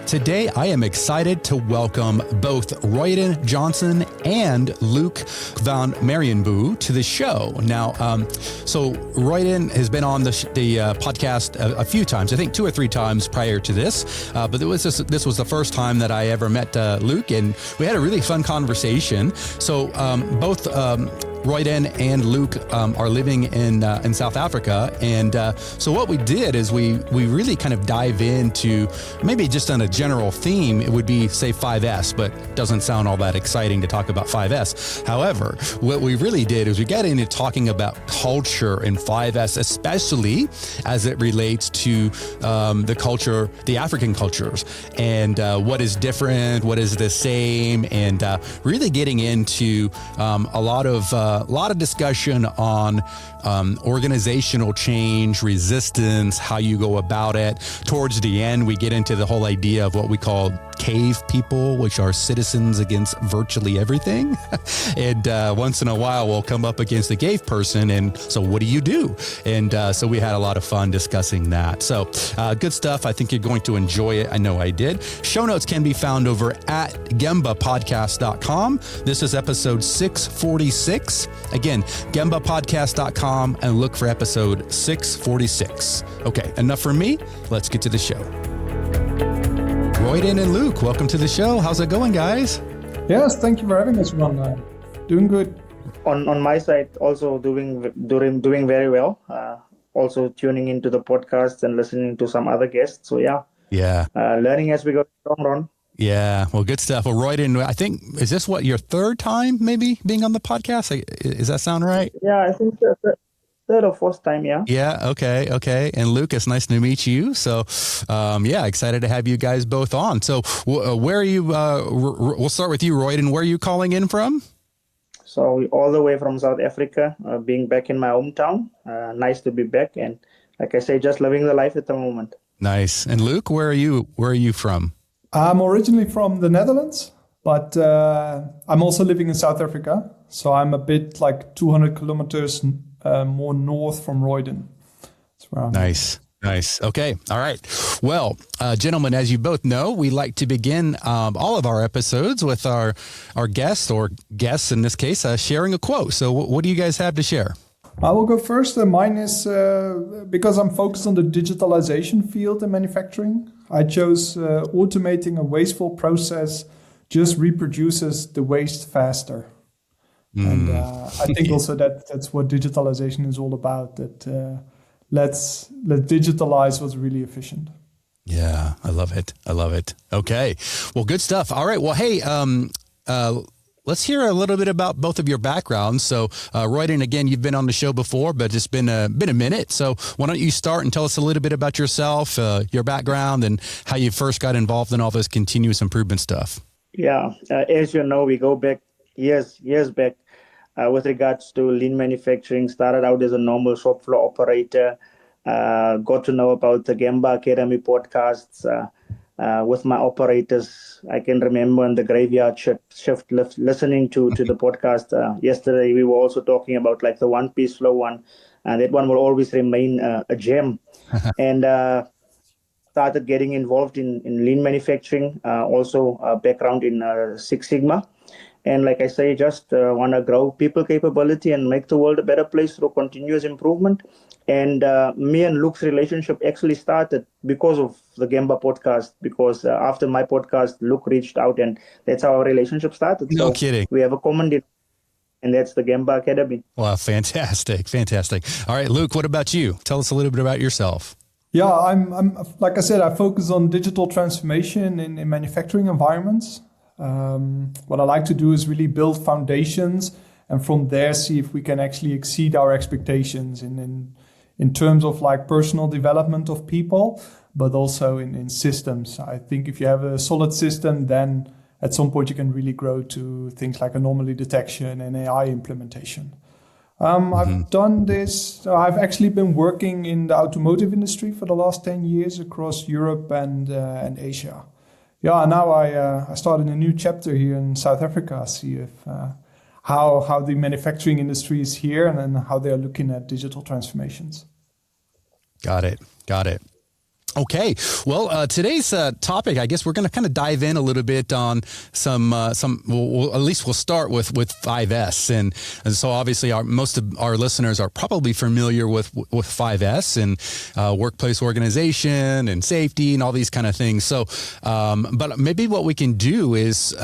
Today, I am excited to welcome both Royden Johnson and Luc van Merrienboer to the show. Now, so Royden has been on the podcast a few times, I think 2 or 3 times prior to this, but this was the first time that I ever met Luc, and we had a really fun conversation. So both Royden and Luc are living in South Africa, and so what we did is we really kind of dive into maybe just on a general theme. It would be, say, 5S, but doesn't sound all that exciting to talk about 5S. However, what we really did is we got into talking about culture in 5S, especially as it relates to the culture, the African cultures, and what is different, what is the same, and really getting into a lot of discussion on organizational change, resistance, how you go about it. Towards the end, we get into the whole idea of what we call cave people, which are citizens against virtually everything. And once in a while, we'll come up against the cave person. And so what do you do? And so we had a lot of fun discussing that. So good stuff. I think you're going to enjoy it. I know I did. Show notes can be found over at gembapodcast.com. This is episode 646. Again, gembapodcast.com, and look for episode 646. Okay, enough from me. Let's get to the show. Royden and Luc, welcome to the show. How's it going, guys? Yes, thank you for having us, Ron. Doing good. On my side, also doing very well. Also tuning into the podcast and listening to some other guests. So yeah. Learning as we go along, Ron. Yeah, well, good stuff. Well, Royden, I think, is this your 3rd time maybe being on the podcast? Does that sound right? Yeah, I think the 3rd or 4th time, yeah. Yeah, okay. And Luc, it's nice to meet you. So, excited to have you guys both on. So, where are you, we'll start with you, Royden. Where are you calling in from? So, all the way from South Africa, being back in my hometown. Nice to be back. And like I say, just living the life at the moment. Nice. And Luc, where are you from? I'm originally from the Netherlands, but I'm also living in South Africa. So I'm a bit like 200 kilometers more north from Royden. That's where I'm Nice. Okay. All right. Well, gentlemen, as you both know, we like to begin all of our episodes with our guests, or guests in this case, sharing a quote. So what do you guys have to share? I will go first. Mine is because I'm focused on the digitalization field in manufacturing. I chose automating a wasteful process just reproduces the waste faster. And I think also that's what digitalization is all about, that let's digitalize what's really efficient. Yeah, I love it. Okay. Well, good stuff. All right. Well, hey, let's hear a little bit about both of your backgrounds. So, Royden, again, you've been on the show before, but it's been a minute. So why don't you start and tell us a little bit about yourself, your background, and how you first got involved in all this continuous improvement stuff? Yeah, as you know, we go back years back with regards to lean manufacturing. Started out as a normal shop floor operator, got to know about the Gemba Academy podcasts, with my operators. I can remember in the graveyard shift listening to the podcast yesterday. We were also talking about like the one-piece flow one, and that one will always remain a gem. And started getting involved in lean manufacturing, also a background in Six Sigma. And like I say, just want to grow people capability and make the world a better place through continuous improvement. And me and Luc's relationship actually started because of the Gemba podcast, because after my podcast, Luc reached out, and that's how our relationship started. No kidding. We have a common, and that's the Gemba Academy. Wow, fantastic. All right, Luc, what about you? Tell us a little bit about yourself. Yeah, I'm like I said, I focus on digital transformation in manufacturing environments. What I like to do is really build foundations, and from there see if we can actually exceed our expectations in terms of like personal development of people, but also in systems. I think if you have a solid system, then at some point you can really grow to things like anomaly detection and AI implementation. I've done this. I've actually been working in the automotive industry for the last 10 years across Europe and Asia. Yeah, now I started a new chapter here in South Africa. See if how the manufacturing industry is here and how they are looking at digital transformations. Got it. Okay. Well, today's topic, I guess we're going to kind of dive in a little bit on some at least we'll start with 5S. And so obviously most of our listeners are probably familiar with 5S and workplace organization and safety and all these kind of things. So, but maybe what we can do is,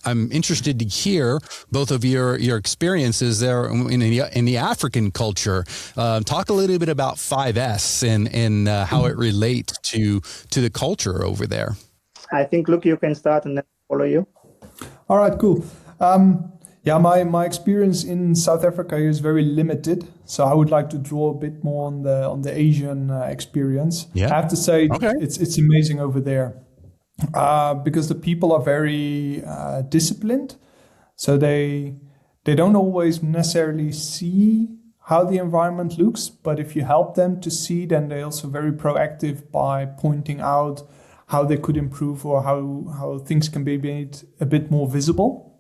I'm interested to hear both of your experiences there in the African culture. Talk a little bit about 5S and how it relates to the culture over there. I think, Luke, you can start and then follow you. All right, cool. My experience in South Africa is very limited, so I would like to draw a bit more on the Asian experience. Yeah. I have to say, okay. It's amazing over there. Because the people are very disciplined, so they don't always necessarily see how the environment looks, but if you help them to see, then they're also very proactive by pointing out how they could improve or how things can be made a bit more visible.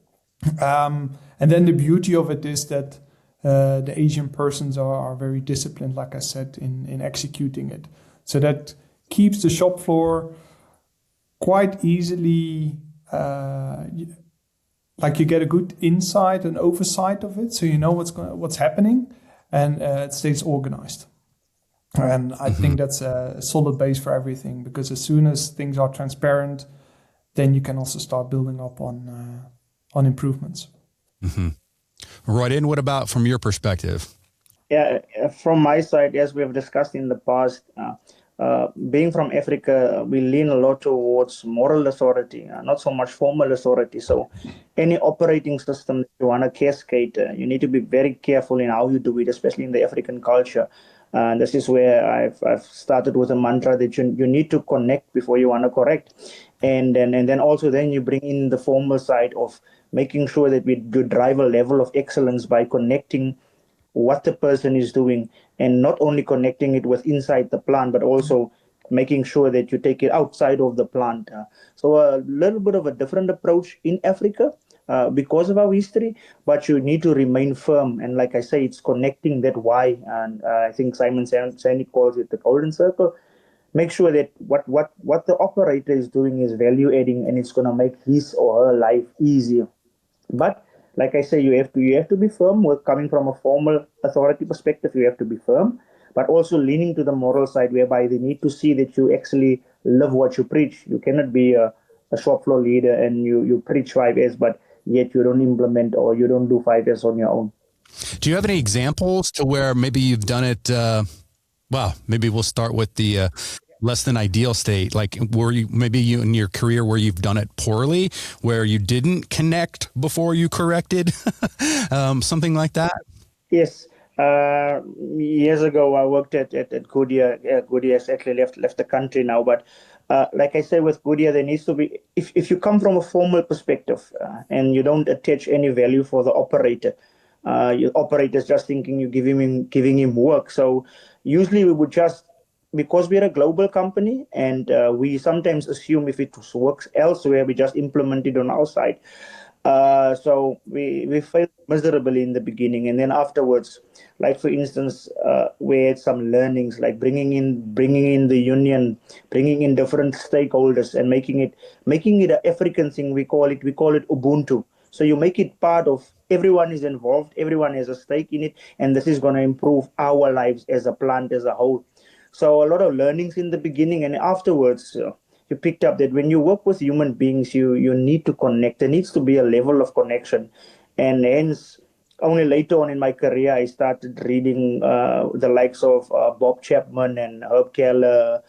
And then the beauty of it is that the Asian persons are very disciplined, like I said, in executing it. So that keeps the shop floor quite easily, like you get a good insight and oversight of it, so you know what's happening, and it stays organized. And I think that's a solid base for everything, because as soon as things are transparent, then you can also start building up on improvements. Mm-hmm. Royden, what about from your perspective? Yeah, from my side, as we have discussed in the past, being from Africa, we lean a lot towards moral authority, not so much formal authority. So any operating system that you want to cascade, you need to be very careful in how you do it, especially in the African culture. This is where I've started with a mantra that you need to connect before you want to correct. And then also then you bring in the formal side of making sure that we do drive a level of excellence by connecting what the person is doing, and not only connecting it with inside the plant, but also making sure that you take it outside of the plant. So a little bit of a different approach in Africa because of our history, but you need to remain firm. And like I say, it's connecting that why. And I think Simon Sinek calls it the golden circle. Make sure that what the operator is doing is value adding, and it's going to make his or her life easier. But like I say, you have to be firm. We're coming from a formal authority perspective. You have to be firm, but also leaning to the moral side, whereby they need to see that you actually live what you preach. You cannot be a shop floor leader and you preach 5S, but yet you don't implement or you don't do 5S on your own. Do you have any examples to where maybe you've done it? Maybe we'll start with the less than ideal state. Like, were you in your career where you've done it poorly, where you didn't connect before you corrected, something like that? Yes. Years ago, I worked at Goodyear. Goodyear has actually left the country now. But like I said, with Goodyear, there needs to be, if you come from a formal perspective and you don't attach any value for the operator, your operator's just thinking you're giving him work. So usually we would just, because we're a global company and we sometimes assume if it works elsewhere, we just implement it on our side. So we failed miserably in the beginning, and then afterwards, like for instance, we had some learnings, like bringing in the union, bringing in different stakeholders, and making it an African thing. We call it Ubuntu. So you make it part of, everyone is involved, everyone has a stake in it, and this is going to improve our lives as a plant as a whole. So a lot of learnings in the beginning, and afterwards. You picked up that when you work with human beings, you need to connect. There needs to be a level of connection. And hence, only later on in my career, I started reading the likes of Bob Chapman and Herb Keller,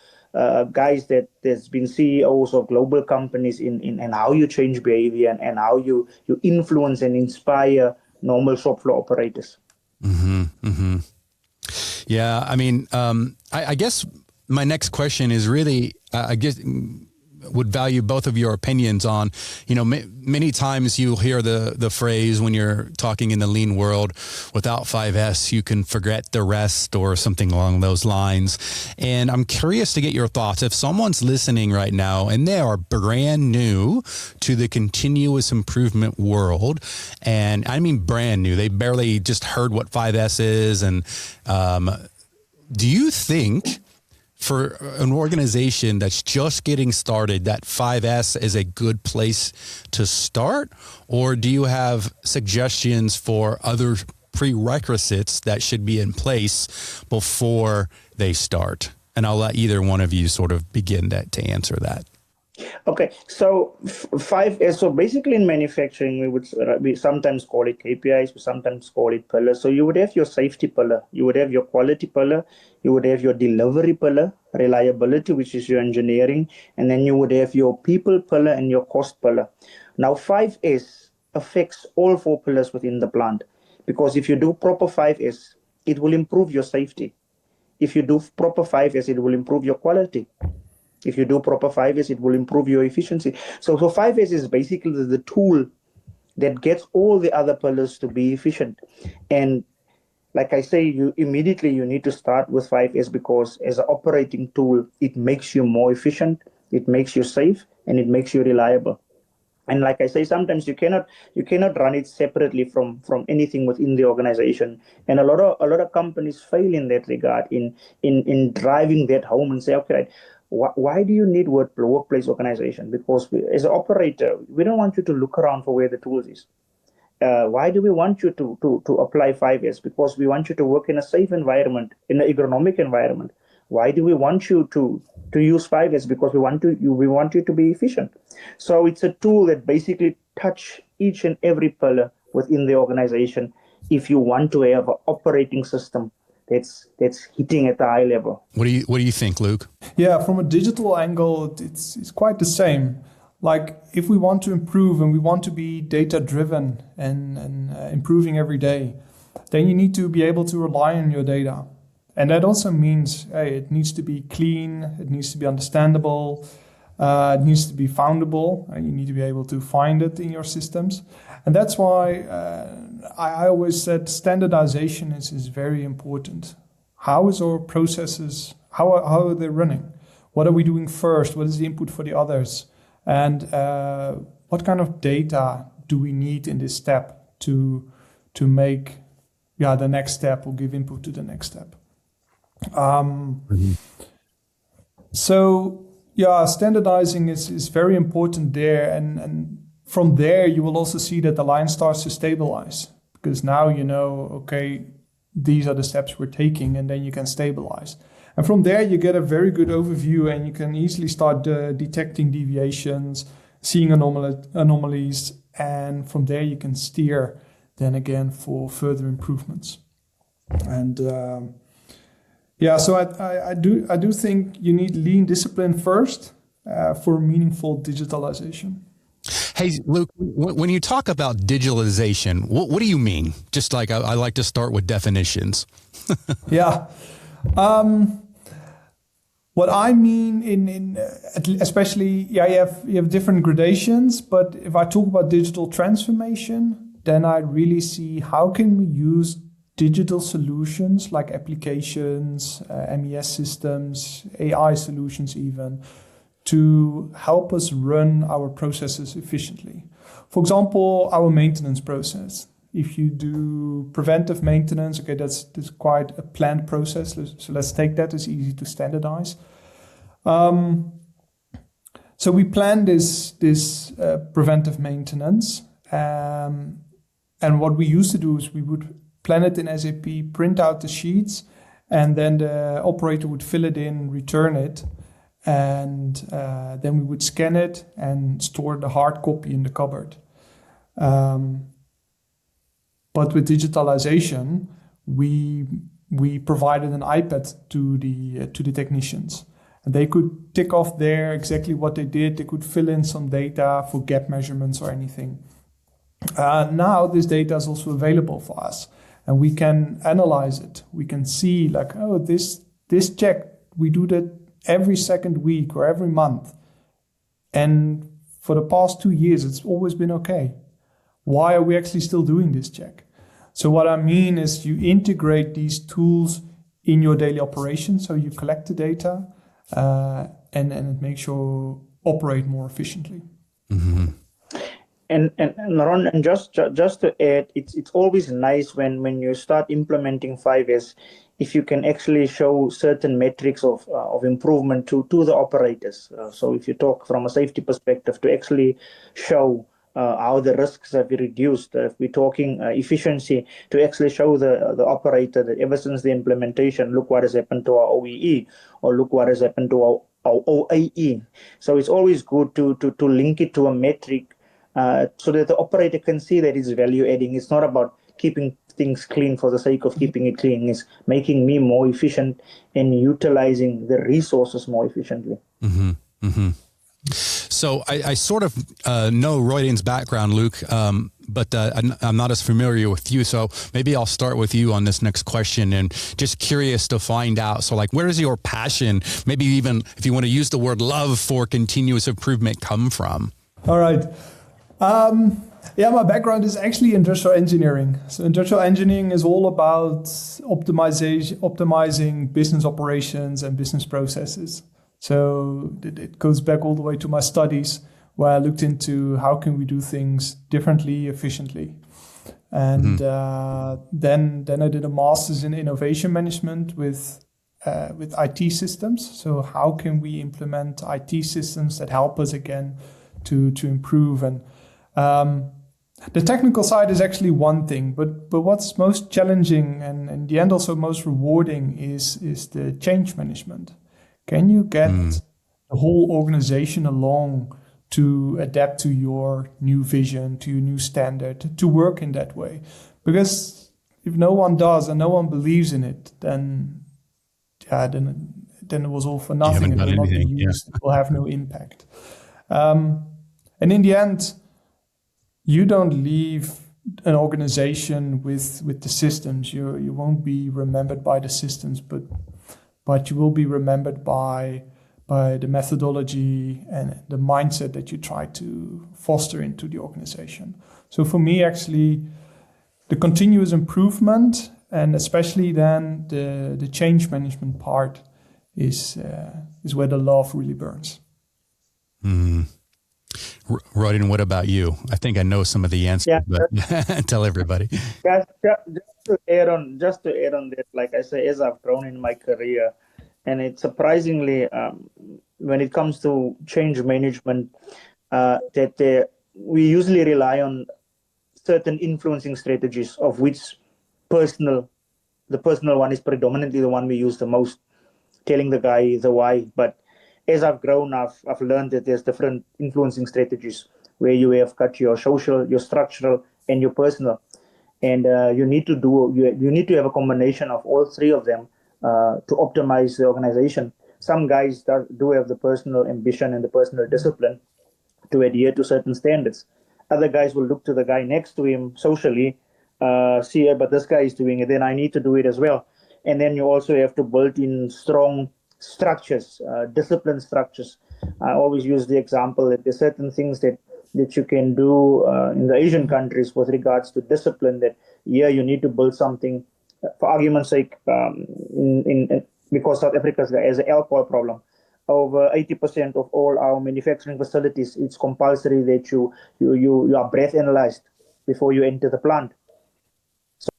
guys that's been CEOs of global companies in how you change behavior and how you influence and inspire normal shop floor operators. Mm-hmm, mm-hmm. Yeah, I mean, I guess my next question is really, I guess, would value both of your opinions on, many times you'll hear the phrase when you're talking in the lean world, without 5S, you can forget the rest, or something along those lines. And I'm curious to get your thoughts. If someone's listening right now and they are brand new to the continuous improvement world, and I mean brand new, they barely just heard what 5S is. And do you think for an organization that's just getting started, that 5S is a good place to start? Or do you have suggestions for other prerequisites that should be in place before they start? And I'll let either one of you sort of begin to answer that. Okay, so 5S, so basically in manufacturing, we sometimes call it KPIs, we sometimes call it pillars. So you would have your safety pillar, you would have your quality pillar, you would have your delivery pillar, reliability, which is your engineering, and then you would have your people pillar and your cost pillar. Now 5S affects all 4 pillars within the plant, because if you do proper 5S, it will improve your safety. If you do proper 5S, it will improve your quality. If you do proper 5S, it will improve your efficiency. So 5S is basically the tool that gets all the other pillars to be efficient. And like I say, you need to start with 5S, because as an operating tool, it makes you more efficient, it makes you safe, and it makes you reliable. And like I say, sometimes you cannot run it separately from anything within the organization. And a lot of companies fail in that regard, in driving that home and say, okay, why do you need workplace organization? Because as an operator, we don't want you to look around for where the tools is. Why do we want you to apply 5S? Because we want you to work in a safe environment, in an ergonomic environment. Why do we want you to use 5S? Because we want you to be efficient. So it's a tool that basically touch each and every pillar within the organization if you want to have an operating system that's hitting at a high level. What do you think, Luc? Yeah, from a digital angle, it's quite the same. Like if we want to improve and we want to be data driven and improving every day, then you need to be able to rely on your data. And that also means it needs to be clean, it needs to be understandable, it needs to be foundable, and you need to be able to find it in your systems. And that's why I always said standardization is very important. How is our processes, how are they running? What are we doing first? What is the input for the others? And what kind of data do we need in this step to make the next step or give input to the next step? So standardizing is very important there, and from there you will also see that the line starts to stabilize, because now you know, okay, these are the steps we're taking, and then you can stabilize. And from there you get a very good overview, and you can easily start detecting deviations, seeing anomalies, and from there you can steer then again for further improvements. And so I do think you need lean discipline first for meaningful digitalization. Hey, Luc, when you talk about digitalization, what do you mean? Just like I like to start with definitions. What I mean especially, you have different gradations, but if I talk about digital transformation, then I really see how can we use digital solutions like applications, MES systems, AI solutions even, to help us run our processes efficiently. For example, our maintenance process. If you do preventive maintenance, okay, that's quite a planned process. So let's take that. It's easy to standardize. So we plan this preventive maintenance. And what we used to do is we would plan it in SAP, print out the sheets, and then the operator would fill it in, return it, and then we would scan it and store the hard copy in the cupboard. But with digitalization, we provided an iPad to the technicians, and they could tick off there exactly what they did. They could fill in some data for gap measurements or anything. Now this data is also available for us, and we can analyze it. We can see like, oh, this check, we do that every second week or every month. And for the past 2 years, it's always been okay. Why are we actually still doing this check? So what I mean is you integrate these tools in your daily operations. So you collect the data and it makes you operate more efficiently. Mm-hmm. And Ron, just to add, it's always nice when you start implementing 5S, if you can actually show certain metrics of improvement to the operators. So if you talk from a safety perspective, to actually show how the risks have been reduced. If we're talking efficiency, to actually show the operator that ever since the implementation, look what has happened to our OEE, or look what has happened to our OAE. So it's always good to link it to a metric so that the operator can see that it's value adding. It's not about keeping things clean for the sake of keeping it clean. It's making me more efficient and utilizing the resources more efficiently. Mm-hmm. Mm-hmm. So I sort of know Royden's background, Luc, but I'm not as familiar with you. So maybe I'll start with you on this next question, and just curious to find out. So like, where does your passion, maybe even if you want to use the word love for continuous improvement, come from? All right. My background is actually industrial engineering. So industrial engineering is all about optimizing business operations and business processes. So it goes back all the way to my studies, where I looked into how can we do things differently, efficiently. And then I did a master's in innovation management with IT systems. So how can we implement IT systems that help us again to improve? And the technical side is actually one thing, but what's most challenging and in the end also most rewarding is the change management. Can you get the whole organization along to adapt to your new vision, to your new standard, to work in that way? Because if no one does and no one believes in it, then it was all for nothing. It will not be used. It will have no impact. And in the end, you don't leave an organization with the systems. You won't be remembered by the systems, but you will be remembered by the methodology and the mindset that you try to foster into the organization. So for me, actually, the continuous improvement and especially then the change management part is where the love really burns. Royden, what about you? I think I know some of the answers, but tell everybody. Just to add on that, like I say, as I've grown in my career, and it's surprisingly, when it comes to change management, we usually rely on certain influencing strategies, of which the personal one is predominantly the one we use the most, telling the guy the why. But as I've grown, I've learned that there's different influencing strategies where you have got your social, your structural, and your personal, and you need to have a combination of all three of them to optimize the organization. Some guys do have the personal ambition and the personal discipline to adhere to certain standards. Other guys will look to the guy next to him socially, see, but this guy is doing it, then I need to do it as well. And then you also have to build in strong structures, discipline structures. I always use the example that there's certain things that you can do in the Asian countries with regards to discipline, that you need to build something. For argument's sake, because South Africa has an alcohol problem, over 80% of all our manufacturing facilities, it's compulsory that you are breath analyzed before you enter the plant.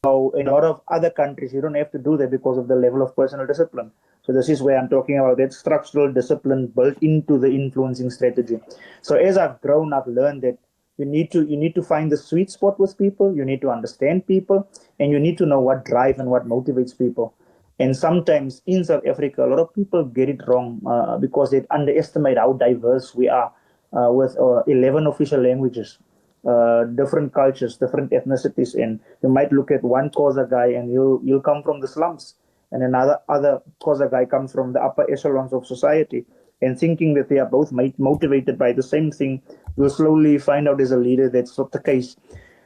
So in a lot of other countries, you don't have to do that because of the level of personal discipline. So this is where I'm talking about that structural discipline built into the influencing strategy. So as I've grown, I've learned that you need to find the sweet spot with people. You need to understand people, and you need to know what drives and what motivates people. And sometimes in South Africa, a lot of people get it wrong because they underestimate how diverse we are with 11 official languages, different cultures, different ethnicities. And you might look at one Xhosa guy and you'll come from the slums, and another Xhosa guy comes from the upper echelons of society. And thinking that they are both motivated by the same thing, you'll slowly find out as a leader that's not the case.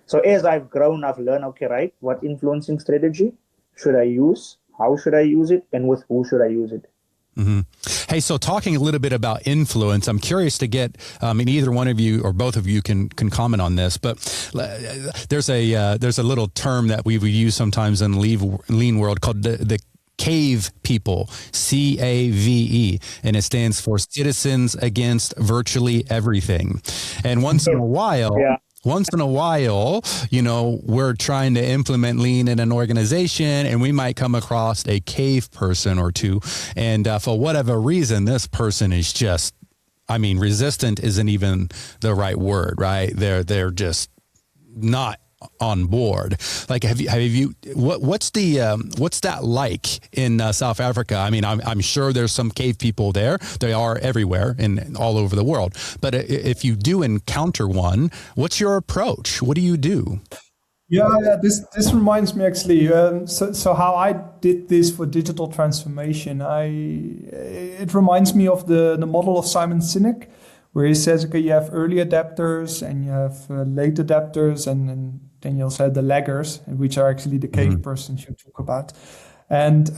So as I've grown, I've learned, okay, right, what influencing strategy should I use? How should I use it? And with who should I use it? Mm-hmm. Hey, so talking a little bit about influence, I'm curious to get, and either one of you or both of you can comment on this, but there's a little term that we use sometimes in the lean world called the CAVE people, CAVE, and it stands for Citizens Against Virtually Everything. And once in a while, once in a while, we're trying to implement lean in an organization, and we might come across a cave person or two. And for whatever reason, this person is just, resistant isn't even the right word, right? They're just not on board. Like, have you what's that like in South Africa? I'm sure there's some cave people there. They are everywhere and all over the world. But if you do encounter one, what's your approach? What do you do? Yeah, this reminds me actually. So how I did this for digital transformation, it reminds me of the model of Simon Sinek, where he says, okay, you have early adapters and you have late adapters, and then you also have the laggers, which are actually the cave persons you talk about. And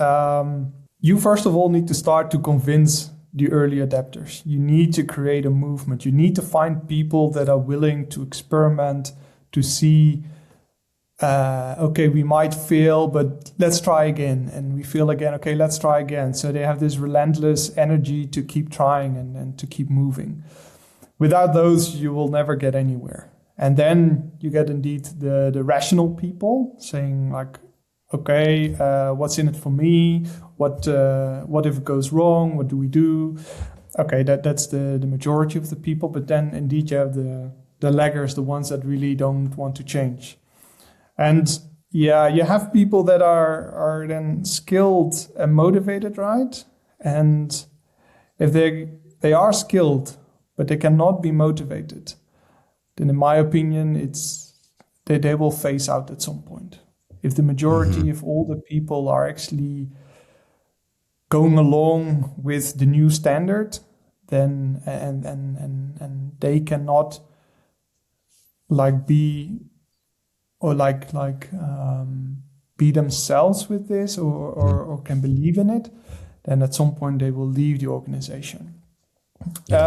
you first of all need to start to convince the early adapters. You need to create a movement. You need to find people that are willing to experiment, to see, okay, we might fail, but let's try again. And we fail again, okay, let's try again. So they have this relentless energy to keep trying and to keep moving. Without those, you will never get anywhere. And then you get indeed the rational people saying like, okay, what's in it for me? What if it goes wrong? What do we do? Okay, that's the majority of the people. But then indeed you have the laggers, the ones that really don't want to change. And yeah, you have people that are then skilled and motivated, right? And if they are skilled, but they cannot be motivated, then in my opinion, they will phase out at some point. If the majority of all the people are actually going along with the new standard, then and they cannot be themselves with this or can believe in it, then at some point they will leave the organization.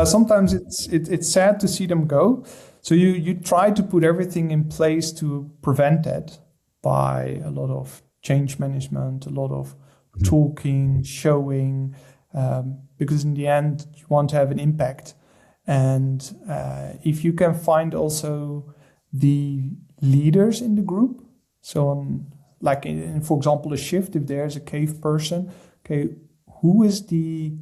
Sometimes it's sad to see them go. So you try to put everything in place to prevent that by a lot of change management, a lot of talking, showing, because in the end you want to have an impact. And if you can find also the leaders in the group, so in for example a shift, if there's a cave person, okay, who is the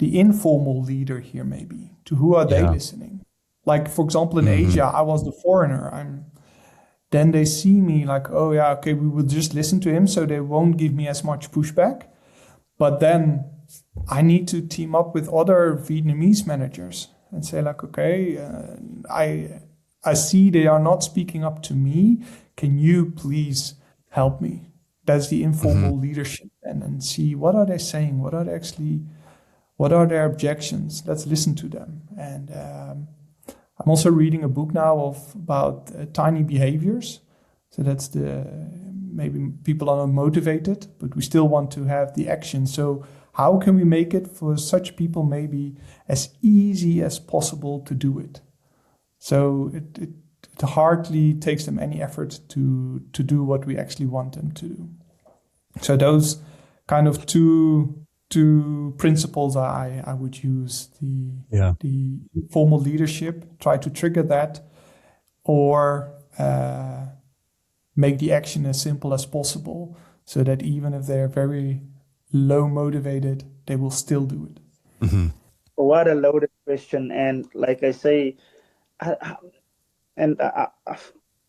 informal leader here maybe? To who are they listening? Like, for example, in Asia, I was the foreigner. Then they see me like, oh yeah, okay, we will just listen to him, so they won't give me as much pushback. But then I need to team up with other Vietnamese managers and say like, okay, I see they are not speaking up to me. Can you please help me? That's the informal leadership, and see what are they saying? What are their objections? Let's listen to them. And I'm also reading a book now about tiny behaviors. So that's maybe people are not motivated, but we still want to have the action. So how can we make it for such people maybe as easy as possible to do it? So it hardly takes them any effort to do what we actually want them to do. So those kind of two principles I would use: the formal leadership, try to trigger that, or make the action as simple as possible, so that even if they're very low motivated, they will still do it. What a loaded question. And like I say,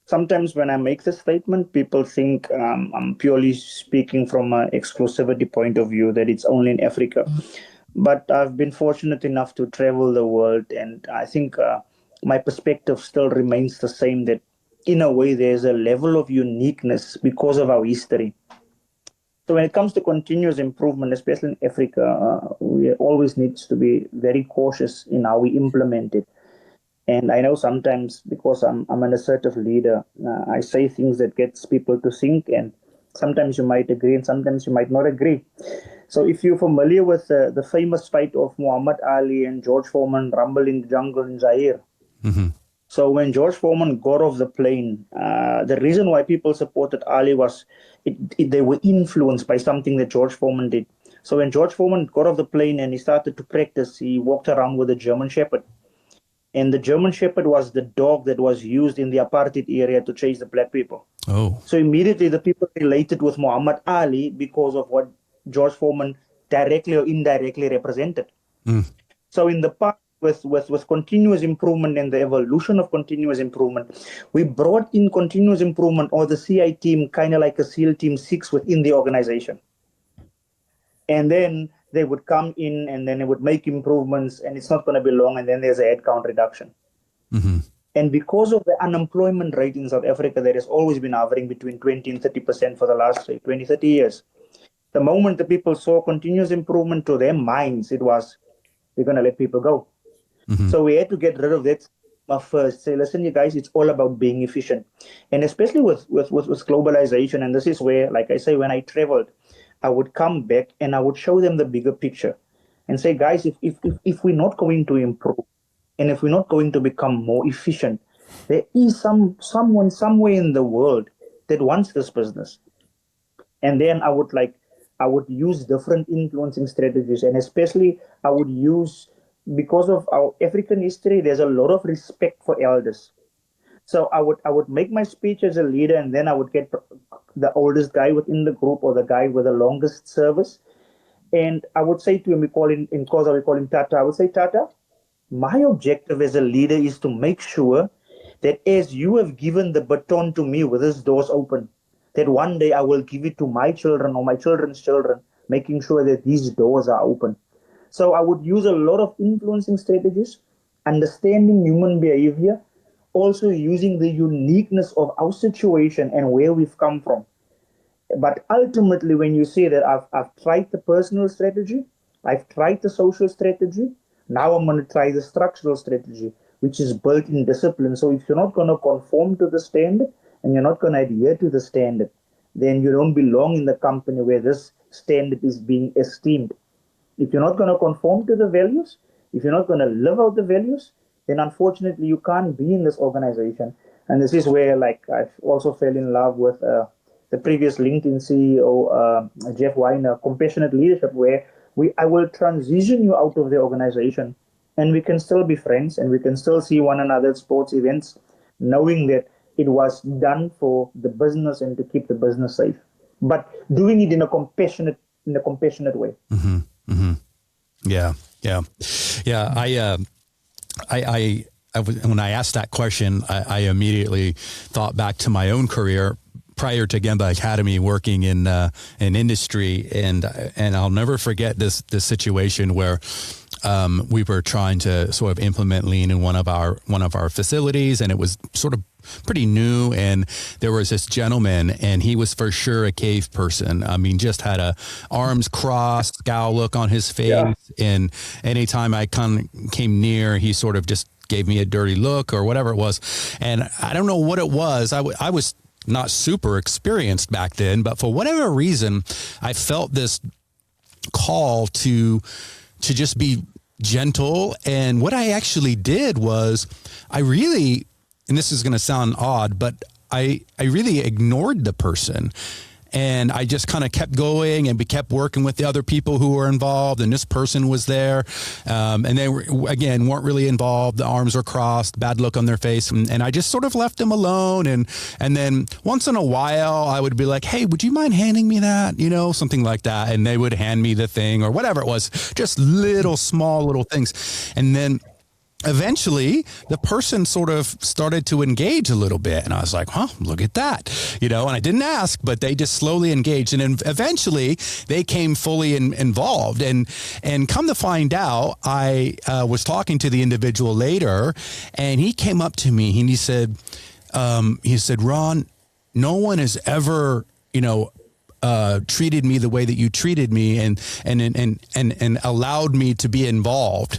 sometimes when I make this statement, people think I'm purely speaking from an exclusivity point of view, that it's only in Africa. But I've been fortunate enough to travel the world, and I think my perspective still remains the same, that in a way there's a level of uniqueness because of our history. So when it comes to continuous improvement, especially in Africa, we always need to be very cautious in how we implement it. And I know sometimes, because I'm an assertive leader, I say things that gets people to think, and sometimes you might agree and sometimes you might not agree. So if you're familiar with the famous fight of Muhammad Ali and George Foreman rumble in the jungle in Zaire. So when George Foreman got off the plane, the reason why people supported Ali was they were influenced by something that George Foreman did. So when George Foreman got off the plane and he started to practice, he walked around with a German Shepherd. And the German Shepherd was the dog that was used in the apartheid area to chase the black people. Oh. So immediately the people related with Muhammad Ali because of what George Foreman directly or indirectly represented. So in the past, with continuous improvement and the evolution of continuous improvement, we brought in continuous improvement or the CI team, kind of like a SEAL Team 6 within the organization. And then they would come in and then they would make improvements, and it's not going to be long, and then there's a headcount reduction. And because of the unemployment rate in South Africa that has always been hovering between 20 and 30% for the last, say, 20, 30 years, the moment the people saw continuous improvement, to their minds, it was, we're going to let people go. So we had to get rid of that first. Say, listen, you guys, it's all about being efficient. And especially with globalization, and this is where, like I say, when I traveled, I would come back and I would show them the bigger picture and say, guys, if we're not going to improve and if we're not going to become more efficient, there is someone somewhere in the world that wants this business. And then I would use different influencing strategies, and especially I would use, because of our African history, there's a lot of respect for elders. So I would make my speech as a leader, and then I would get the oldest guy within the group or the guy with the longest service, and I would say to him, we call him Tata. I would say, Tata, my objective as a leader is to make sure that as you have given the baton to me with these doors open, that one day I will give it to my children or my children's children, making sure that these doors are open. So I would use a lot of influencing strategies, understanding human behavior, also using the uniqueness of our situation and where we've come from. But ultimately, when you say that I've tried the personal strategy, I've tried the social strategy, now I'm going to try the structural strategy, which is built in discipline. So if you're not going to conform to the standard and you're not going to adhere to the standard, then you don't belong in the company where this standard is being esteemed. If you're not going to conform to the values, if you're not going to live out the values, then unfortunately you can't be in this organization. And this is where, like, I also fell in love with the previous LinkedIn CEO, Jeff Weiner, compassionate leadership, where I will transition you out of the organization, and we can still be friends, and we can still see one another at sports events, knowing that it was done for the business and to keep the business safe, but doing it in a compassionate way. Yeah. When I asked that question, I immediately thought back to my own career prior to Gemba Academy, working in industry, and I'll never forget this situation where we were trying to sort of implement lean in one of our facilities, and it was sort of pretty new, and there was this gentleman, and he was for sure a cave person. I mean, just had a arms crossed, scowl look on his face, and anytime I came near, he sort of just gave me a dirty look or whatever it was, and I don't know what it was. I was not super experienced back then, but for whatever reason, I felt this call to just be gentle. And what I actually did was I really, and this is going to sound odd, but I really ignored the person. And I just kind of kept going, and we kept working with the other people who were involved, and this person was there. And they weren't really involved. The arms were crossed, bad look on their face. And I just sort of left them alone. And then once in a while I would be like, hey, would you mind handing me that? Something like that. And they would hand me the thing or whatever it was, just small little things. And then eventually the person sort of started to engage a little bit, and I was like, look at that, and I didn't ask, but they just slowly engaged, and then eventually they came fully involved, and come to find out, I was talking to the individual later, and he came up to me and he said, Ron, no one has ever, treated me the way that you treated me and allowed me to be involved.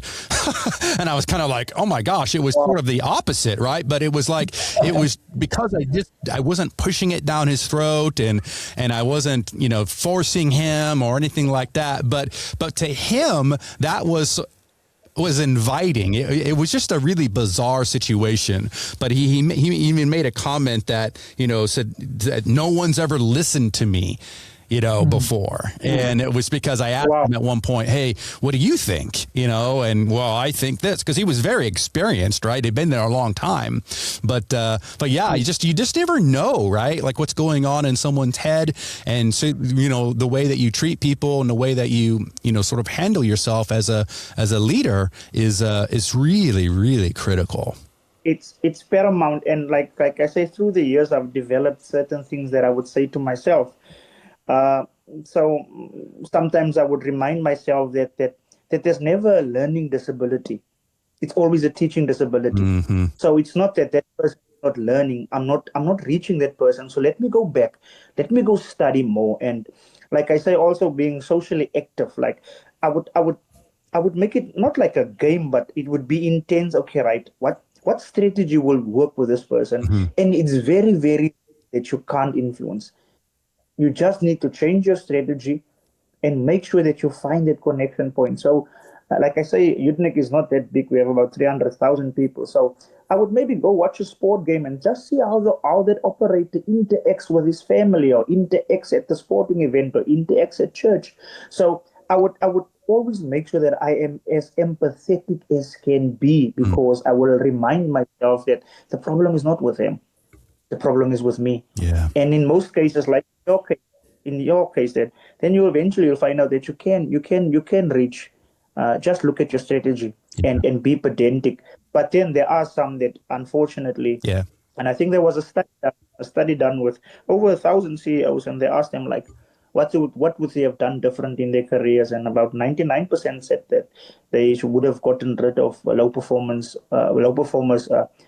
And I was kind of like, oh my gosh, it was sort of the opposite, right? But it was like, it was because I wasn't pushing it down his throat and I wasn't, forcing him or anything like that. But to him, that was inviting. It was just a really bizarre situation. But he even made a comment that, said that no one's ever listened to me. before. And it was because I asked him at one point, hey, what do you think? And well, I think this, because he was very experienced, right? He'd been there a long time. But yeah, you just never know, right? Like what's going on in someone's head. And so, the way that you treat people and the way that you, sort of handle yourself as a leader is really, really critical. It's paramount. And like I say, through the years, I've developed certain things that I would say to myself. So sometimes I would remind myself that there's never a learning disability. It's always a teaching disability. Mm-hmm. So it's not that person is not learning. I'm not reaching that person. So let me go back. Let me go study more. And like I say, also being socially active. Like I would make it not like a game, but it would be intense. Okay, right. What strategy will work with this person? Mm-hmm. And it's very, very that you can't influence. You just need to change your strategy and make sure that you find that connection point. So, like I say, Utnik is not that big. We have about 300,000 people. So I would maybe go watch a sport game and just see how that operator interacts with his family, or interacts at the sporting event, or interacts at church. So I would always make sure that I am as empathetic as can be, because I will remind myself that the problem is not with him. The problem is with me. Yeah. And in most cases, like in your case, then you'll find out that you can reach. Just look at your strategy and be pedantic. But then there are some that, unfortunately, and I think there was a study done with over 1,000 CEOs, and they asked them like, what would they have done different in their careers, and about 99% said that they would have gotten rid of low performers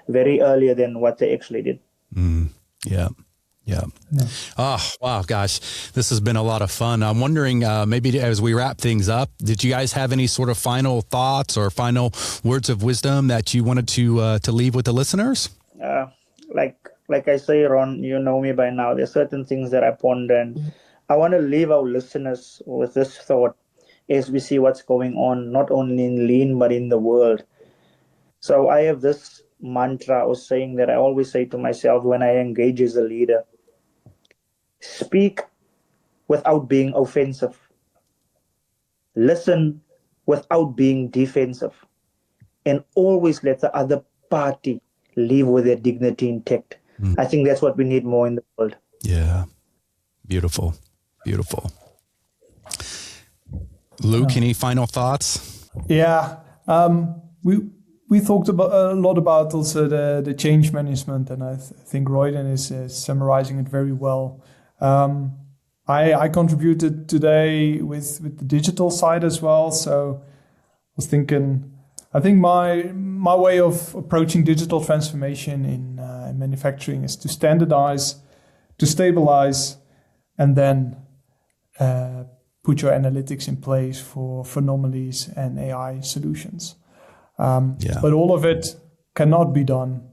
very earlier than what they actually did. Yeah. Oh, wow, gosh, this has been a lot of fun. I'm wondering, maybe as we wrap things up, did you guys have any sort of final thoughts or final words of wisdom that you wanted to leave with the listeners? Like I say, Ron, you know me by now. There's certain things that I ponder, and I want to leave our listeners with this thought as we see what's going on, not only in Lean, but in the world. So I have this mantra or saying that I always say to myself when I engage as a leader: speak without being offensive. Listen without being defensive. And always let the other party leave with their dignity intact. I think that's what we need more in the world. Yeah. Beautiful. Luc, any final thoughts? Yeah. We talked a lot about also the change management, and I think Royden is summarizing it very well. I contributed today with the digital side as well, so I was thinking, I think my way of approaching digital transformation in manufacturing is to standardize, to stabilize, and then put your analytics in place for anomalies and AI solutions. But all of it cannot be done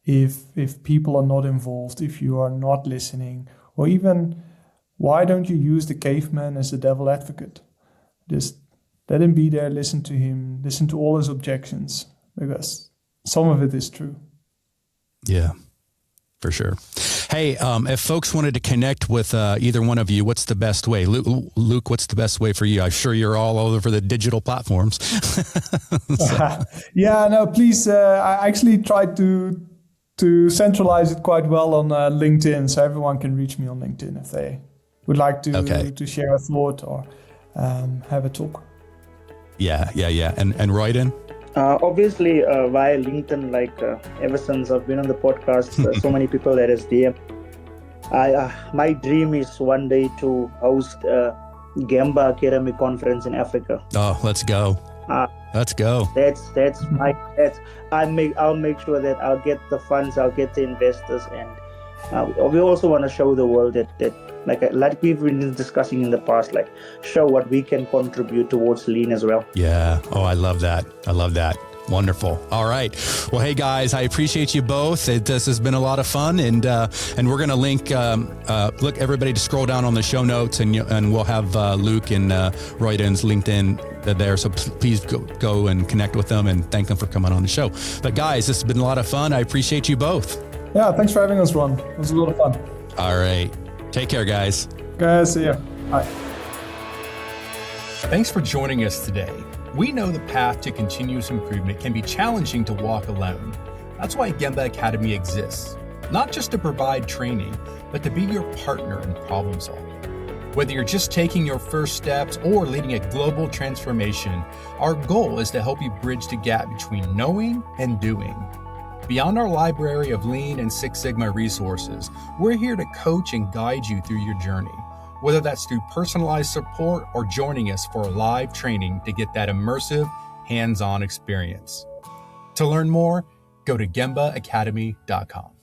if people are not involved, if you are not listening, or even why don't you use the caveman as the devil advocate? Just let him be there, listen to him, listen to all his objections, because some of it is true. Yeah, for sure. Hey, if folks wanted to connect with either one of you, what's the best way? Luc, what's the best way for you? I'm sure you're all over the digital platforms. Please. I actually tried to centralize it quite well on LinkedIn, so everyone can reach me on LinkedIn if they would like to share a thought or have a talk. Yeah. And Royden? Obviously, via LinkedIn, ever since I've been on the podcast, so many people that has DM. My dream is one day to host a Gamba Academy conference in Africa. Oh, let's go. Let's go. That's I'll make sure that I'll get the funds, I'll get the investors, and we also want to show the world that like we've been discussing in the past, show what we can contribute towards Lean as well. Yeah. Oh, I love that. Wonderful. All right. Well, hey guys, I appreciate you both. This has been a lot of fun, and we're going to link. Look, everybody, to scroll down on the show notes, and we'll have Luc and Royden's LinkedIn there. So please go and connect with them and thank them for coming on the show. But guys, this has been a lot of fun. I appreciate you both. Yeah, thanks for having us, Ron. It was a lot of fun. All right. Take care, guys. Guys, see ya. Bye. Thanks for joining us today. We know the path to continuous improvement can be challenging to walk alone. That's why Gemba Academy exists, not just to provide training, but to be your partner in problem solving. Whether you're just taking your first steps or leading a global transformation, our goal is to help you bridge the gap between knowing and doing. Beyond our library of Lean and Six Sigma resources, we're here to coach and guide you through your journey, whether that's through personalized support or joining us for a live training to get that immersive, hands-on experience. To learn more, go to gembaacademy.com.